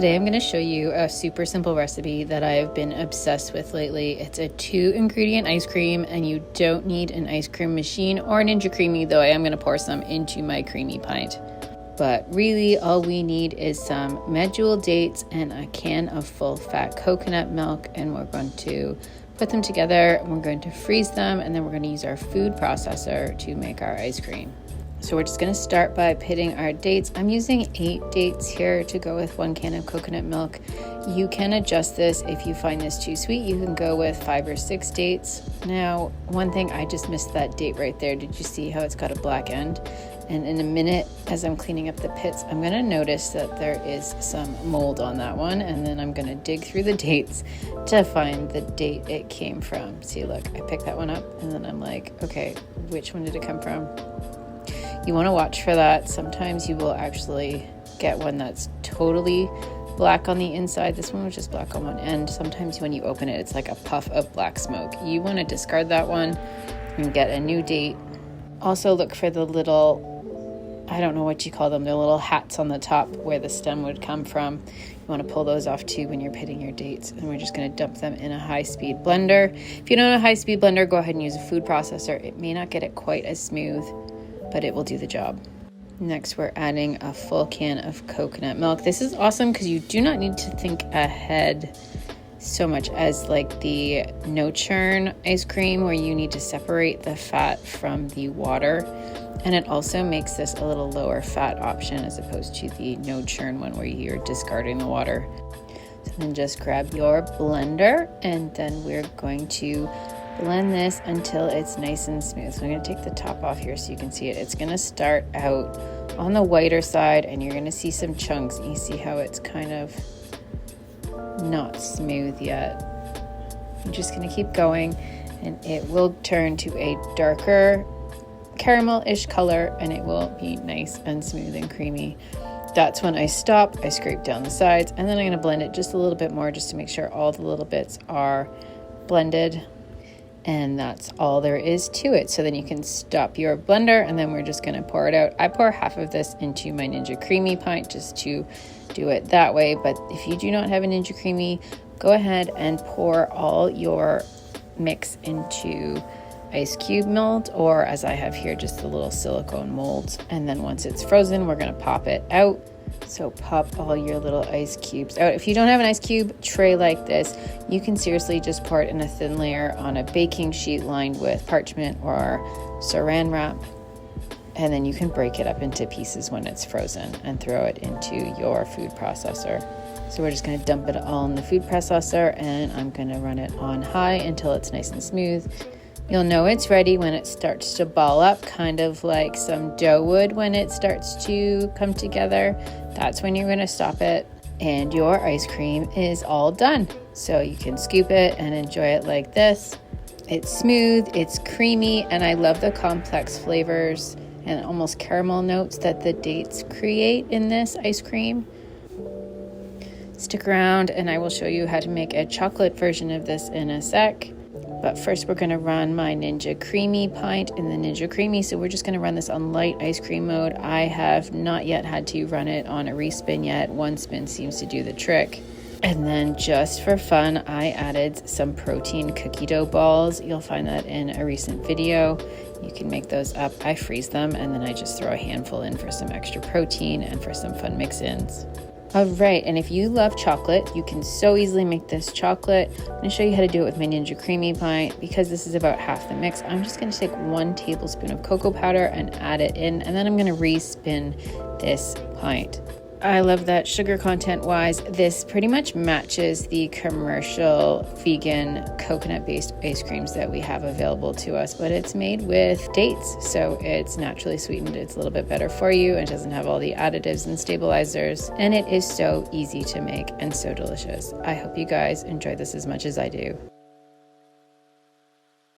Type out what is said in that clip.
Today I'm going to show you a super simple recipe that I've been obsessed with lately. It's a 2-ingredient ice cream, and you don't need an ice cream machine or a Ninja Creami, though I am going to pour some into my creamy pint. But really all we need is some Medjool dates and a can of full fat coconut milk, and we're going to put them together and we're going to freeze them, and then we're going to use our food processor to make our ice cream. So we're just going to start by pitting our dates. I'm using 8 dates here to go with 1 can of coconut milk. You can adjust this if you find this too sweet. You can go with 5 or 6 dates. Now, one thing, I just missed that date right there. Did you see how it's got a black end? And in a minute, as I'm cleaning up the pits, I'm going to notice that there is some mold on that one, and then I'm going to dig through the dates to find the date it came from. See, look, I picked that one up, and then I'm like, okay, which one did it come from? You want to watch for that. Sometimes you will actually get one that's totally black on the inside. This one was just black on one end. Sometimes when you open it, it's like a puff of black smoke. You want to discard that one and get a new date. Also look for the little, I don't know what you call them, the little hats on the top where the stem would come from. You want to pull those off too when you're pitting your dates. And we're just going to dump them in a high-speed blender. If you don't have a high-speed blender, go ahead and use a food processor. It may not get it quite as smooth, but it will do the job. Next, we're adding a full can of coconut milk. This is awesome because you do not need to think ahead so much as like the no churn ice cream, where you need to separate the fat from the water. And it also makes this a little lower fat option as opposed to the no churn one where you're discarding the water. So then just grab your blender, and then we're going to blend this until it's nice and smooth. So I'm going to take the top off here so you can see it. It's going to start out on the whiter side, and you're going to see some chunks. You see how it's kind of not smooth yet. I'm just going to keep going, and it will turn to a darker caramel-ish color, and it will be nice and smooth and creamy. That's when I stop. I scrape down the sides, and then I'm going to blend it just a little bit more just to make sure all the little bits are blended. And that's all there is to it. So then you can stop your blender, and then we're just going to pour it out. I pour half of this into my Ninja Creami pint just to do it that way. But if you do not have a Ninja Creami, go ahead and pour all your mix into ice cube mold, or as I have here, just the little silicone molds. And then once it's frozen, we're going to pop it out. So pop all your little ice cubes out. If you don't have an ice cube tray like this, you can seriously just pour it in a thin layer on a baking sheet lined with parchment or saran wrap. And then you can break it up into pieces when it's frozen and throw it into your food processor. So we're just going to dump it all in the food processor, and I'm going to run it on high until it's nice and smooth. You'll know it's ready when it starts to ball up, kind of like some dough would when it starts to come together. That's when you're going to stop it, and your ice cream is all done. So you can scoop it and enjoy it like this. It's smooth, it's creamy, and I love the complex flavors and almost caramel notes that the dates create in this ice cream. Stick around and I will show you how to make a chocolate version of this in a sec. But first we're going to run my Ninja Creami pint in the Ninja Creami. So we're just going to run this on light ice cream mode. I have not yet had to run it on a respin yet. One spin seems to do the trick. And then just for fun, I added some protein cookie dough balls. You'll find that in a recent video. You can make those up. I freeze them, and then I just throw a handful in for some extra protein and for some fun mix-ins. All right, and if you love chocolate, you can so easily make this chocolate. I'm going to show you how to do it with my Ninja Creami pint. Because this is about half the mix, I'm just going to take 1 tablespoon of cocoa powder and add it in, and then I'm going to respin this pint. I love that sugar content wise, this pretty much matches the commercial vegan coconut-based ice creams that we have available to us, but it's made with dates, so it's naturally sweetened. It's a little bit better for you. It doesn't have all the additives and stabilizers, and it is so easy to make and so delicious. I hope you guys enjoy this as much as I do.